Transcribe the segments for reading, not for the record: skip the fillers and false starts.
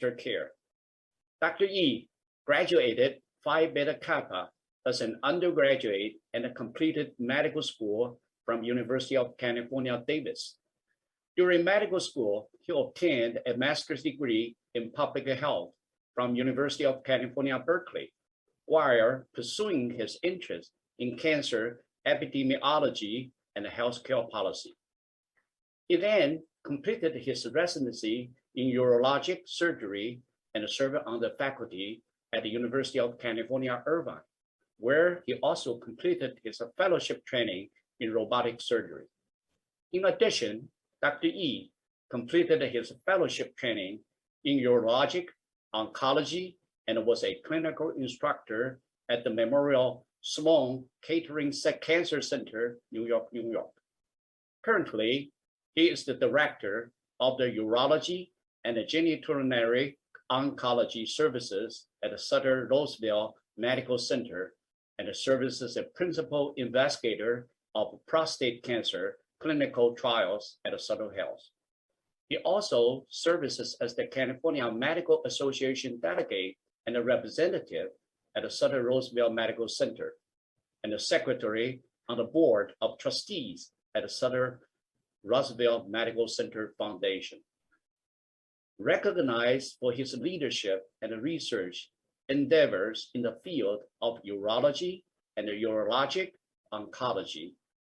care. Dr. Yee graduated Phi Beta Kappa as an undergraduate and completed medical school from University of California, Davis. During medical school, he obtained a master's degree in public health from University of California, Berkeley, while pursuing his interest in cancer epidemiology and healthcare policy. He then completed his residency in urologic surgery and served on the faculty at the University of California, Irvine, where he also completed his fellowship training in robotic surgery. In addition, Dr. Yee completed his fellowship training in urologic oncology and was a clinical instructor at the Memorial Sloan Kettering Cancer Center, New York, New York. Currently, he is the director of the Urology and Genitourinary Oncology Services at the Sutter Roseville Medical Center and serves as a principal investigator of prostate cancer clinical trials at Sutter Health. He also serves as the California Medical Association delegate and a representative at the Sutter Roseville Medical Center and the secretary on the board of trustees at the Sutter Roseville Medical Center Foundation. Recognized for his leadership and research endeavors in the field of urology and urologic oncology,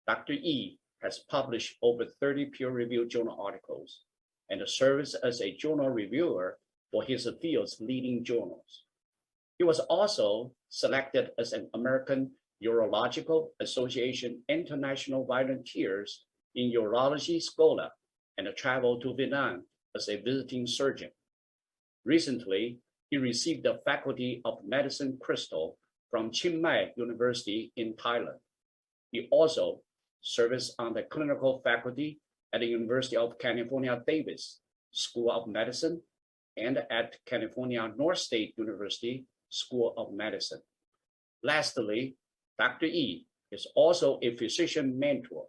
Dr. Yee has published over 30 peer-reviewed journal articles and serves as a journal reviewer for his field's leading journals. He was also selected as an American Urological Association International Volunteers in Urology Scholar and traveled to Vietnam as a visiting surgeon. Recently, he received the Faculty of Medicine Crystal from Chiang Mai University in Thailand. He also serves on the clinical faculty at the University of California, Davis School of Medicine and at California North State University School of Medicine. Lastly, Dr. Yee is also a physician mentor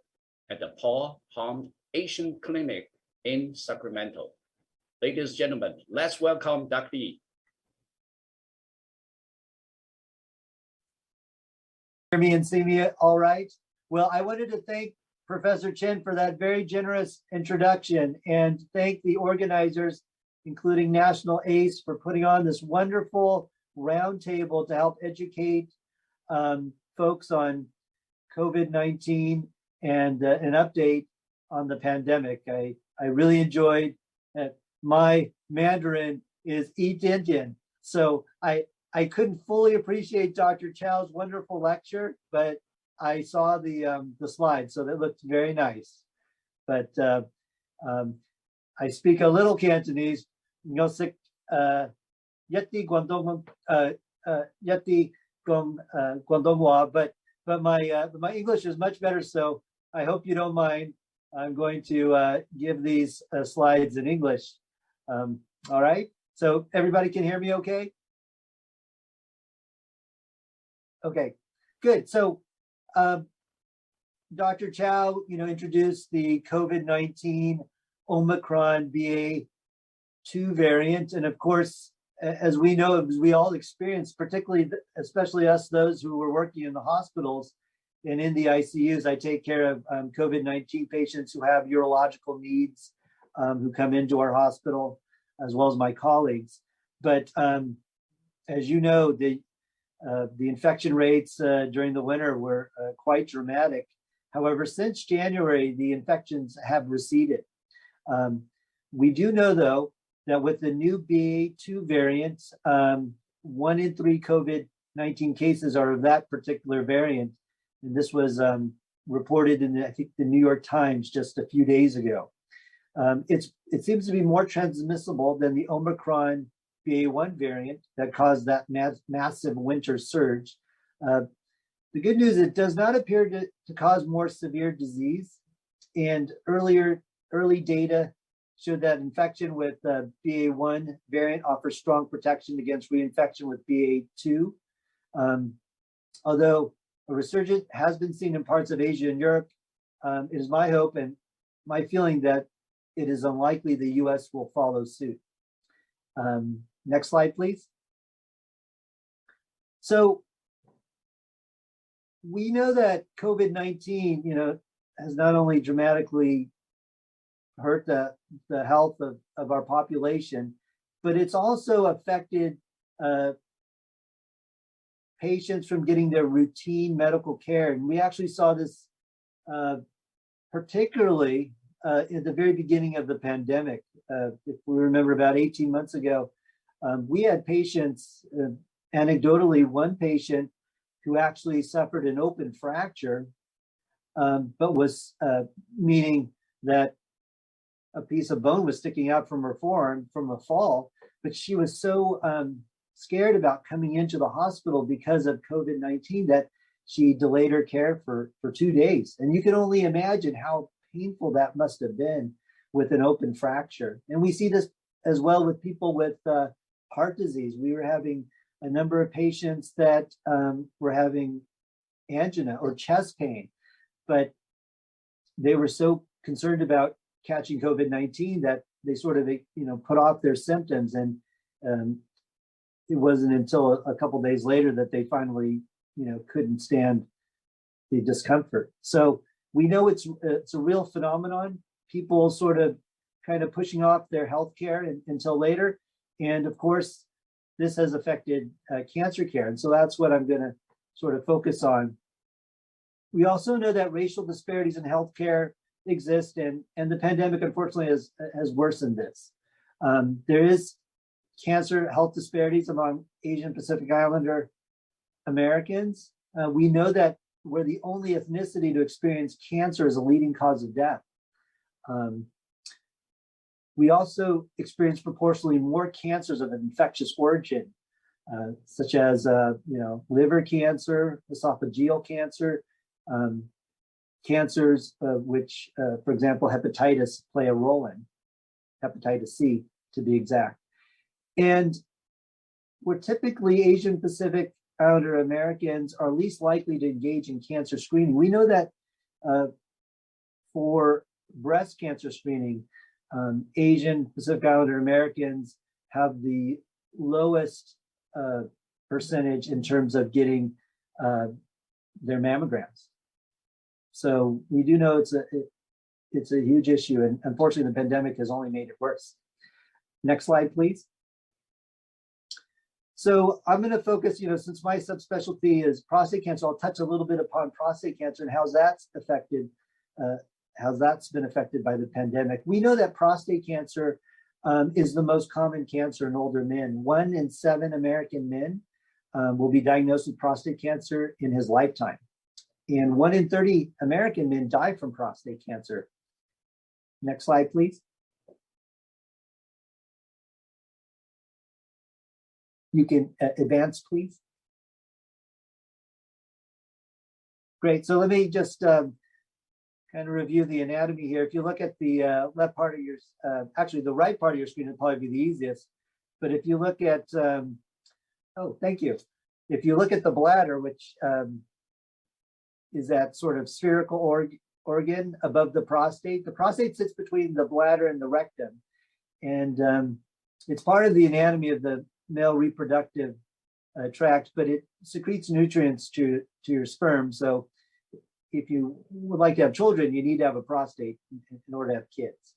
at the Paul Hom Asian Clinic in Sacramento. Ladies and gentlemen, let's welcome Dr. Yee. Hear me and see me all right? Well, I wanted to thank Professor Chen for that very generous introduction and thank the organizers, including National ACE, for putting on this wonderful roundtable to help educate folks on COVID-19 and an update on the pandemic. I really enjoyed it. My Mandarin is Yi Dian Dian, so I couldn't fully appreciate Dr. Chow's wonderful lecture, but I saw the slides, so that looked very nice. But I speak a little Cantonese. Yeti Guangdong Guangdonghua, but my English is much better, so I hope you don't mind. I'm going to give these slides in English. All right, so everybody can hear me okay? Okay, good. So Dr. Chow, introduced the COVID-19 Omicron BA.2 variant, and of course, as we know, as we all experienced, especially us, those who were working in the hospitals and in the ICUs, I take care of COVID-19 patients who have urological needs, who come into our hospital, as well as my colleagues. But as you know, the infection rates during the winter were quite dramatic. However, since January, the infections have receded. We do know, though, that with the new BA.2 variant, 1 in 3 COVID-19 cases are of that particular variant. And this was reported in, I think, the New York Times just a few days ago. It seems to be more transmissible than the Omicron BA.1 variant that caused that massive winter surge. The good news, it does not appear to cause more severe disease. And early data showed that infection with BA.1 variant offers strong protection against reinfection with BA.2. Although a resurgence has been seen in parts of Asia and Europe, it is my hope and my feeling that it is unlikely the US will follow suit. Next slide, please. So we know that COVID-19, has not only dramatically hurt the health of our population, but it's also affected patients from getting their routine medical care. And we actually saw this particularly at the very beginning of the pandemic. If we remember about 18 months ago, we had patients, anecdotally, one patient who actually suffered an open fracture, but was meaning that a piece of bone was sticking out from her forearm from a fall, but she was so scared about coming into the hospital because of COVID-19 that she delayed her care for 2 days. And you can only imagine how painful that must have been with an open fracture. And we see this as well with people with heart disease. We were having a number of patients that were having angina or chest pain, but they were so concerned about catching COVID-19 that they sort of, put off their symptoms. And it wasn't until a couple of days later that they finally, couldn't stand the discomfort. So we know it's a real phenomenon. People sort of kind of pushing off their healthcare until later. And of course, this has affected cancer care. And so that's what I'm going to sort of focus on. We also know that racial disparities in healthcare exist, and the pandemic, unfortunately, has worsened this. There is cancer health disparities among Asian Pacific Islander Americans. We know that we're the only ethnicity to experience cancer as a leading cause of death. We also experience proportionally more cancers of an infectious origin, such as liver cancer, esophageal cancer, cancers which, for example, hepatitis play a role in, hepatitis C to be exact. And we're typically Asian Pacific Islander Americans are least likely to engage in cancer screening. We know that for breast cancer screening, Asian Pacific Islander Americans have the lowest percentage in terms of getting their mammograms. So we do know it's a huge issue, and unfortunately the pandemic has only made it worse. Next slide, please. So I'm going to focus, since my subspecialty is prostate cancer, I'll touch a little bit upon prostate cancer and how that's been affected by the pandemic. We know that prostate cancer is the most common cancer in older men. 1 in 7 American men will be diagnosed with prostate cancer in his lifetime. And 1 in 30 American men die from prostate cancer. Next slide, please. You can advance, please. Great. So let me just kind of review the anatomy here. If you look at the left part of your, actually the right part of your screen would probably be the easiest. But if you look at, oh, thank you. If you look at the bladder, which is that sort of spherical organ above the prostate sits between the bladder and the rectum. And it's part of the anatomy of the male reproductive tract, but it secretes nutrients to your sperm. So if you would like to have children, you need to have a prostate in order to have kids.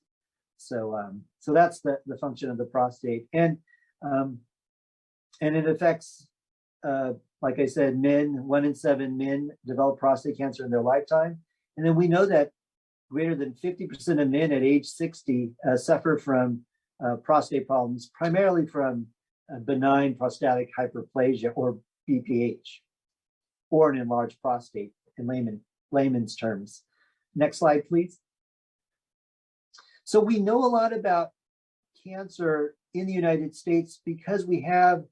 So so that's the function of the prostate. And it affects, like I said, men. 1 in 7 men develop prostate cancer in their lifetime. And then we know that greater than 50% of men at age 60 suffer from prostate problems, primarily from benign prostatic hyperplasia, or BPH, or an enlarged prostate in layman's terms. Next slide, please. So we know a lot about cancer in the United States because we have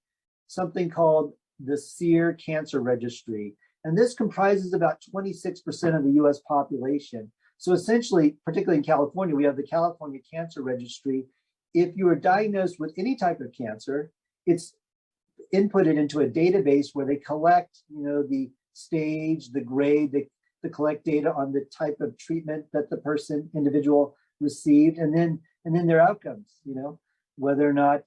something called the SEER Cancer Registry. And this comprises about 26% of the US population. So essentially, particularly in California, we have the California Cancer Registry. If you are diagnosed with any type of cancer, it's inputted into a database where they collect, the stage, the grade, they collect data on the type of treatment that the individual received, and then their outcomes, whether or not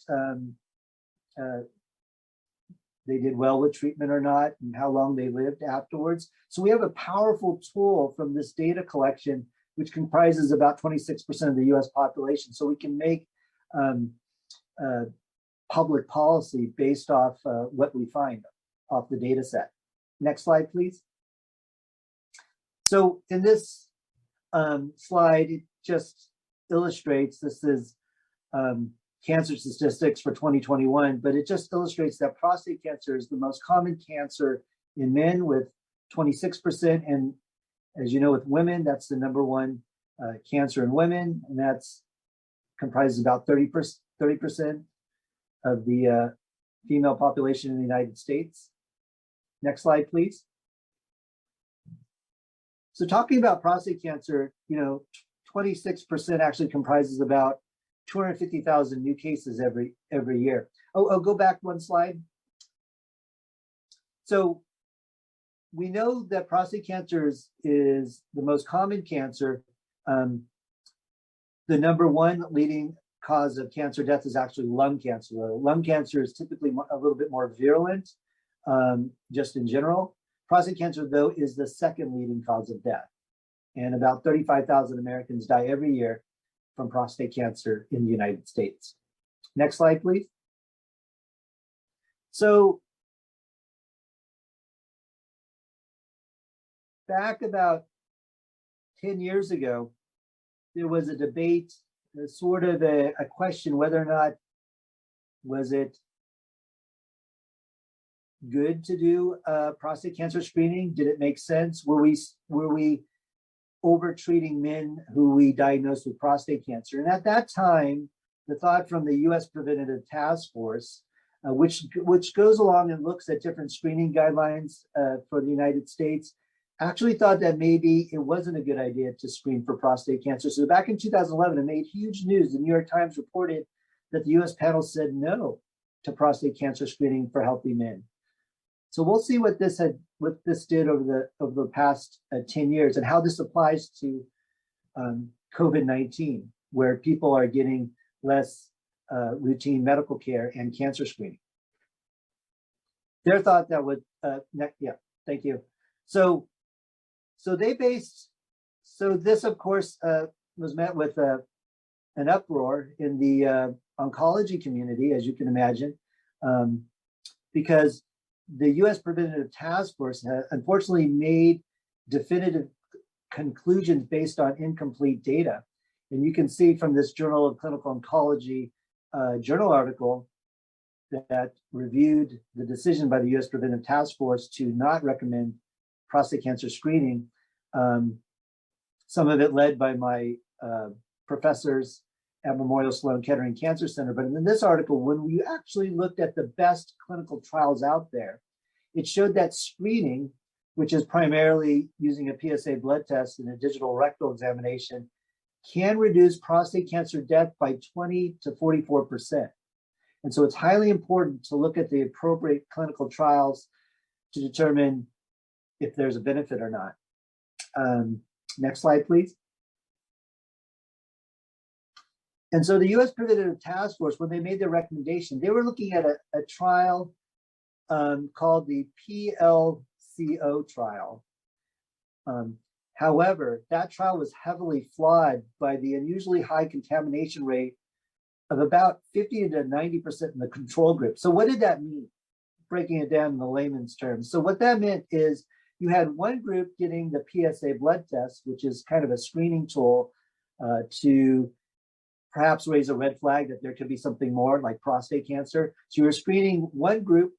they did well with treatment or not, and how long they lived afterwards. So we have a powerful tool from this data collection, which comprises about 26% of the US population. So we can make public policy based off what we find off the data set. Next slide, please. So in this slide, it just illustrates, this is cancer statistics for 2021, but it just illustrates that prostate cancer is the most common cancer in men with 26%. And as you know, with women, that's the number one cancer in women, and that's comprises about 30% of the female population in the United States. Next slide, please. So talking about prostate cancer, 26% actually comprises about 250,000 new cases every year. Oh, go back one slide. So we know that prostate cancer is the most common cancer. The number one leading cause of cancer death is actually lung cancer. Lung cancer is typically a little bit more virulent, just in general. Prostate cancer, though, is the second leading cause of death. And about 35,000 Americans die every year from prostate cancer in the United States. Next slide, please. So back about 10 years ago, there was a debate, sort of a question whether or not was it good to do prostate cancer screening? Did it make sense? Were we over-treating men who we diagnosed with prostate cancer? And at that time, the thought from the U.S. Preventative Task Force, which goes along and looks at different screening guidelines for the United States, actually thought that maybe it wasn't a good idea to screen for prostate cancer. So back in 2011, it made huge news. The New York Times reported that the U.S. panel said no to prostate cancer screening for healthy men. So we'll see what this did over the past 10 years and how this applies to COVID-19, where people are getting less routine medical care and cancer screening. Their thought that would thank you. So this, of course, was met with an uproar in the oncology community, as you can imagine, because the U.S. Preventative Task Force has unfortunately made definitive conclusions based on incomplete data. And you can see from this Journal of Clinical Oncology journal article that reviewed the decision by the U.S. Preventative Task Force to not recommend prostate cancer screening, some of it led by my professors at Memorial Sloan Kettering Cancer Center. But in this article, when we actually looked at the best clinical trials out there, it showed that screening, which is primarily using a PSA blood test and a digital rectal examination, can reduce prostate cancer death by 20 to 44%. And so it's highly important to look at the appropriate clinical trials to determine if there's a benefit or not. Next slide, please. And so the U.S. Preventative Task Force, when they made their recommendation, they were looking at a trial called the PLCO trial. However, that trial was heavily flawed by the unusually high contamination rate of about 50 to 90% in the control group. So what did that mean? Breaking it down in the layman's terms. So what that meant is you had one group getting the PSA blood test, which is kind of a screening tool to perhaps raise a red flag that there could be something more like prostate cancer. So you were screening one group,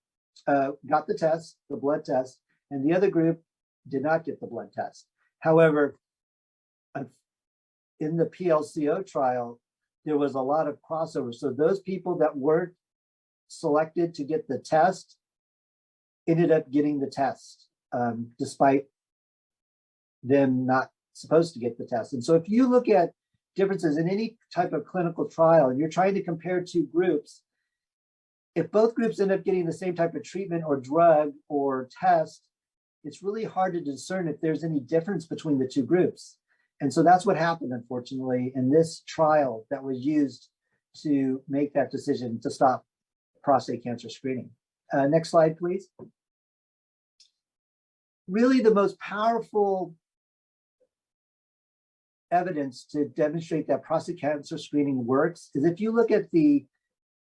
got the test, the blood test, and the other group did not get the blood test. However, in the PLCO trial, there was a lot of crossover. So those people that weren't selected to get the test ended up getting the test, despite them not supposed to get the test. And so if you look at differences in any type of clinical trial and you're trying to compare two groups, if both groups end up getting the same type of treatment or drug or test, it's really hard to discern if there's any difference between the two groups. And so that's what happened, unfortunately, in this trial that was used to make that decision to stop prostate cancer screening. Next slide, please. Really, the most powerful evidence to demonstrate that prostate cancer screening works is if you look at the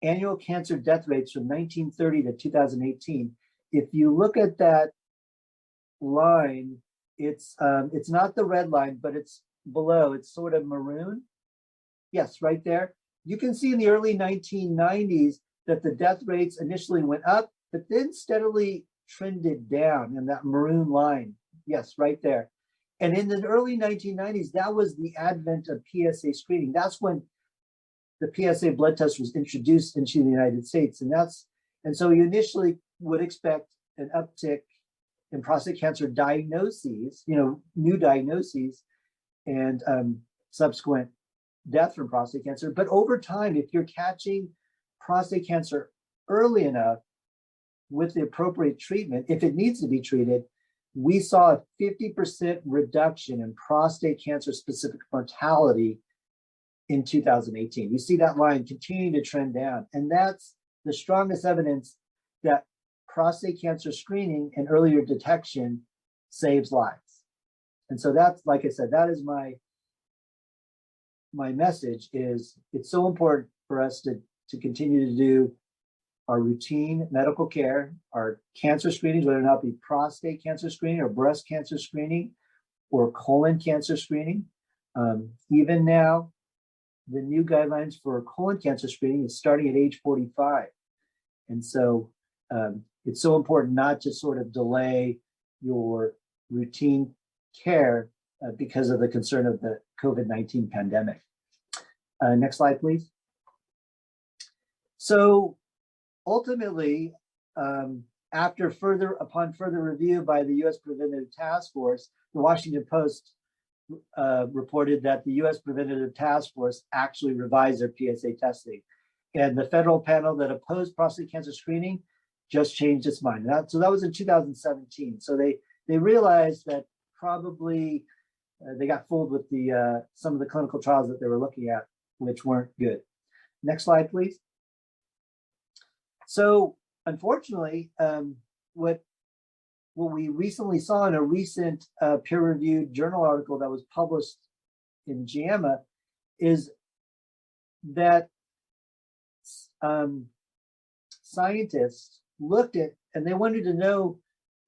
annual cancer death rates from 1930 to 2018. If you look at that line, it's not the red line, but it's below. It's sort of maroon. Yes, right there. You can see in the early 1990s that the death rates initially went up, but then steadily trended down in that maroon line. Yes, right there. And in the early 1990s, that was the advent of PSA screening. That's when the PSA blood test was introduced into the United States. And so you initially would expect an uptick in prostate cancer diagnoses, new diagnoses and subsequent death from prostate cancer. But over time, if you're catching prostate cancer early enough with the appropriate treatment, if it needs to be treated, we saw a 50% reduction in prostate cancer specific mortality in 2018. You see that line continuing to trend down. And that's the strongest evidence that prostate cancer screening and earlier detection saves lives. And so that's, like I said, that is my message is it's so important for us to continue to do our routine medical care, our cancer screenings, whether or not it be prostate cancer screening or breast cancer screening or colon cancer screening. Even now, the new guidelines for colon cancer screening is starting at age 45. And so it's so important not to sort of delay your routine care because of the concern of the COVID-19 pandemic. Next slide, please. So ultimately, upon further review by the U.S. Preventative Task Force, the Washington Post reported that the U.S. Preventative Task Force actually revised their PSA testing. And the federal panel that opposed prostate cancer screening just changed its mind. So that was in 2017. So they realized that probably they got fooled with some of the clinical trials that they were looking at, which weren't good. Next slide, please. So unfortunately, what we recently saw in a recent peer-reviewed journal article that was published in JAMA is that scientists looked at, and they wanted to know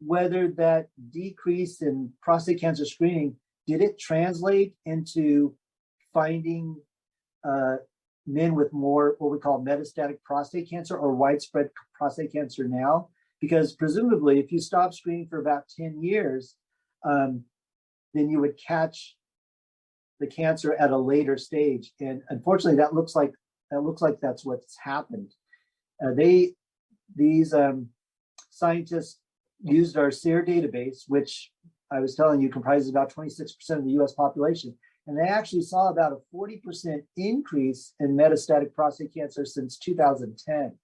whether that decrease in prostate cancer screening, did it translate into finding men with more what we call metastatic prostate cancer or widespread prostate cancer now? Because presumably, if you stop screening for about 10 years, then you would catch the cancer at a later stage. And unfortunately, that looks like that's what's happened. These scientists used our SEER database, which I was telling you comprises about 26% of the US population. And they actually saw about a 40% increase in metastatic prostate cancer since 2010,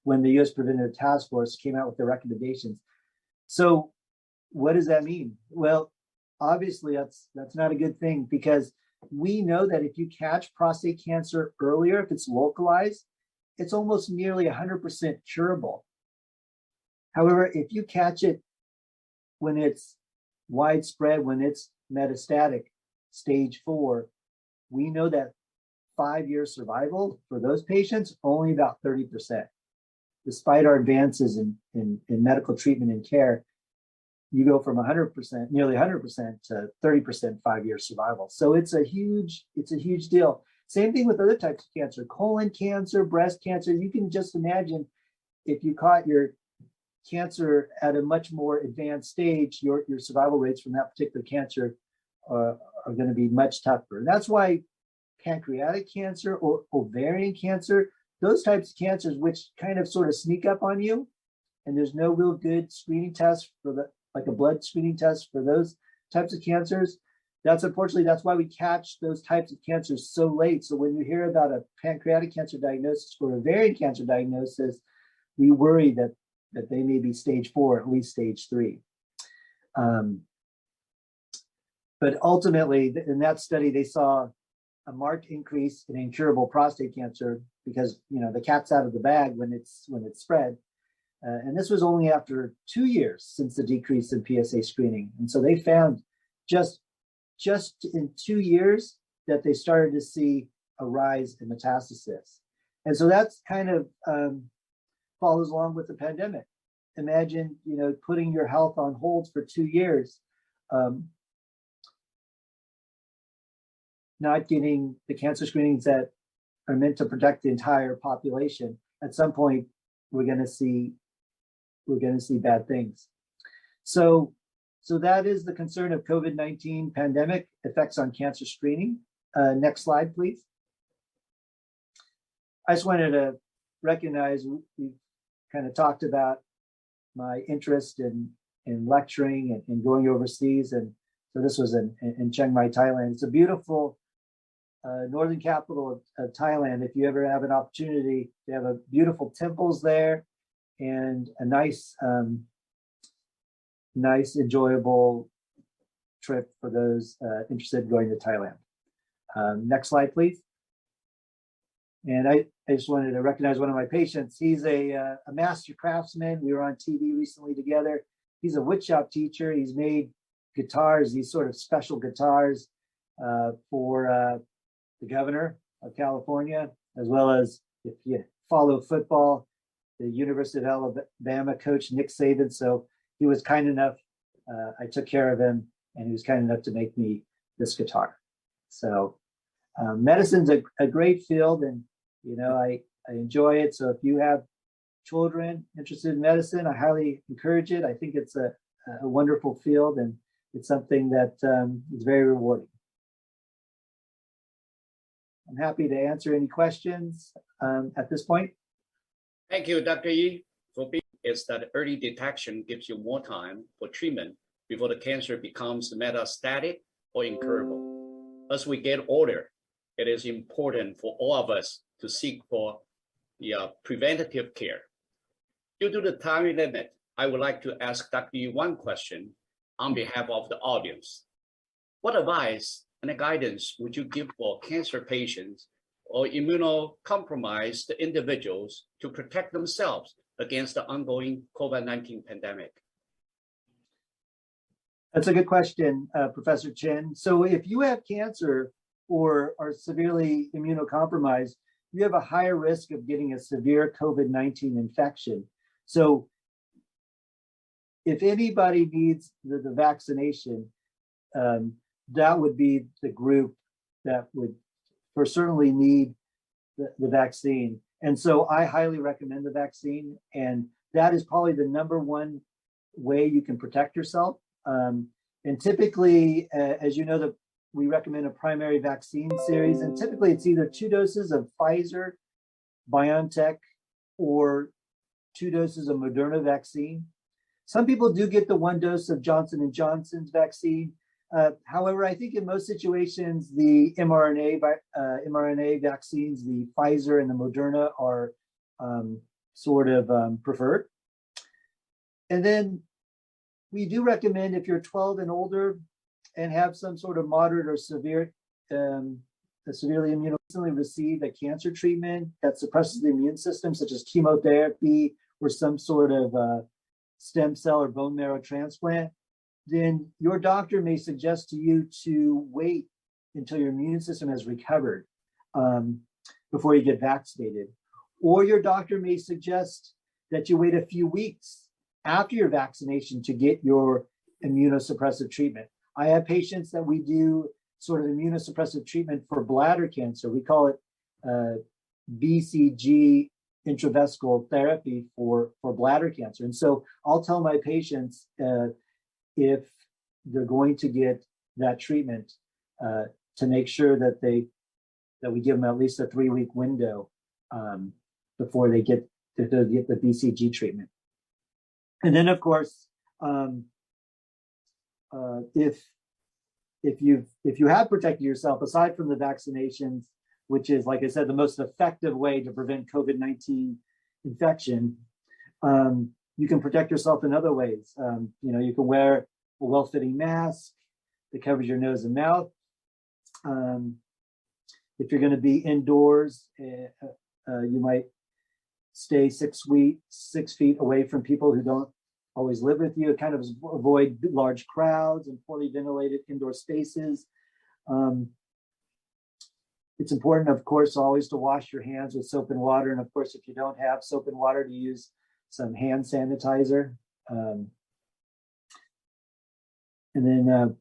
when the US Preventative Task Force came out with their recommendations. So what does that mean? Well, obviously that's not a good thing, because we know that if you catch prostate cancer earlier, if it's localized, it's almost nearly 100% curable. However, if you catch it when it's widespread, when it's metastatic, stage 4, we know that 5-year survival for those patients, only about 30%. Despite our advances in medical treatment and care, you go from 100%, nearly 100% to 30% 5-year survival. So it's a huge deal. Same thing with other types of cancer, colon cancer, breast cancer. You can just imagine if you caught your cancer at a much more advanced stage, your survival rates from that particular cancer are going to be much tougher. And that's why pancreatic cancer or ovarian cancer, those types of cancers, which kind of sort of sneak up on you, and there's no real good screening test like a blood screening test for those types of cancers. That's why we catch those types of cancers so late. So when you hear about a pancreatic cancer diagnosis or ovarian cancer diagnosis, we worry that they may be stage 4, at least stage 3. But ultimately, in that study, they saw a marked increase in incurable prostate cancer because the cat's out of the bag when it's spread. And this was only after 2 years since the decrease in PSA screening. And so they found just in 2 years that they started to see a rise in metastasis. And so that's kind of follows along with the pandemic. Imagine, putting your health on hold for 2 years, not getting the cancer screenings that are meant to protect the entire population. At some point, we're going to see bad things. So that is the concern of COVID-19 pandemic effects on cancer screening. Next slide, please. I just wanted to recognize we kind of talked about my interest in lecturing and going overseas, and so this was in Chiang Mai, Thailand. It's a beautiful northern capital of Thailand. If you ever have an opportunity, they have a beautiful temples there and a nice enjoyable trip for those interested in going to Thailand. Next slide, please. And I just wanted to recognize one of my patients. He's a master craftsman. We were on TV recently together. He's a woodshop teacher. He's made guitars, these sort of special guitars for the governor of California, as well as, if you follow football, the University of Alabama coach, Nick Saban. So he was kind enough, I took care of him, and he was kind enough to make me this guitar. So medicine's a great field, and I enjoy it. So if you have children interested in medicine, I highly encourage it. I think it's a wonderful field, and it's something that is very rewarding. I'm happy to answer any questions at this point. Thank you, Dr. Yee. Is that early detection gives you more time for treatment before the cancer becomes metastatic or incurable. As we get older, it is important for all of us to seek for the preventative care. Due to the time limit, I would like to ask Dr. Yee one question on behalf of the audience. What advice and guidance would you give for cancer patients or immunocompromised individuals to protect themselves against the ongoing COVID-19 pandemic? That's a good question, Professor Chen. So if you have cancer or are severely immunocompromised, you have a higher risk of getting a severe COVID-19 infection. So if anybody needs the vaccination, that would be the group that would for certainly need the vaccine. And so I highly recommend the vaccine, and that is probably the number one way you can protect yourself. And typically, as you know, that we recommend a primary vaccine series, and typically it's either 2 doses of Pfizer, BioNTech, or 2 doses of Moderna vaccine. Some people do get the 1 dose of Johnson & Johnson's vaccine. However, I think in most situations, the mRNA vaccines, the Pfizer and the Moderna, are preferred. And then we do recommend, if you're 12 and older and have some sort of moderate or severely immunocompromised, receive a cancer treatment that suppresses the immune system, such as chemotherapy or some sort of stem cell or bone marrow transplant, then your doctor may suggest to you to wait until your immune system has recovered before you get vaccinated. Or your doctor may suggest that you wait a few weeks after your vaccination to get your immunosuppressive treatment. I have patients that we do sort of immunosuppressive treatment for bladder cancer. We call it BCG intravesical therapy for bladder cancer. And so I'll tell my patients if they're going to get that treatment to make sure that we give them at least a 3-week window before they get the BCG treatment. And then, of course, if you have protected yourself, aside from the vaccinations, which is, like I said, the most effective way to prevent COVID-19 infection, you can protect yourself in other ways. You can wear a well-fitting mask that covers your nose and mouth. If you're going to be indoors, you might stay 6 feet away from people who don't always live with you. Kind of avoid large crowds and poorly ventilated indoor spaces. It's important, of course, always to wash your hands with soap and water. And of course, if you don't have soap and water, to use some hand sanitizer. And then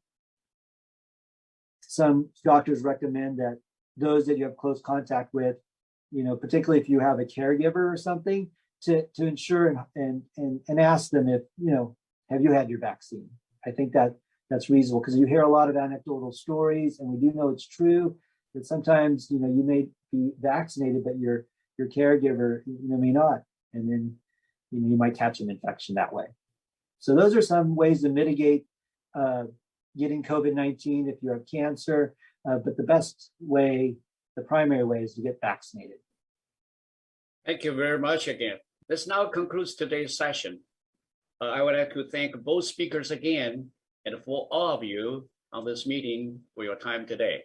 some doctors recommend that those that you have close contact with, particularly if you have a caregiver or something, to ensure and ask them if, have you had your vaccine? I think that's reasonable, because you hear a lot of anecdotal stories, and we do know it's true that sometimes, you may be vaccinated, but your caregiver, may not. And then, you might catch an infection that way. So those are some ways to mitigate getting COVID-19 if you have cancer. But the best way, the primary way, is to get vaccinated. Thank you very much again. This now concludes today's session. I would like to thank both speakers again, and for all of you on this meeting for your time today.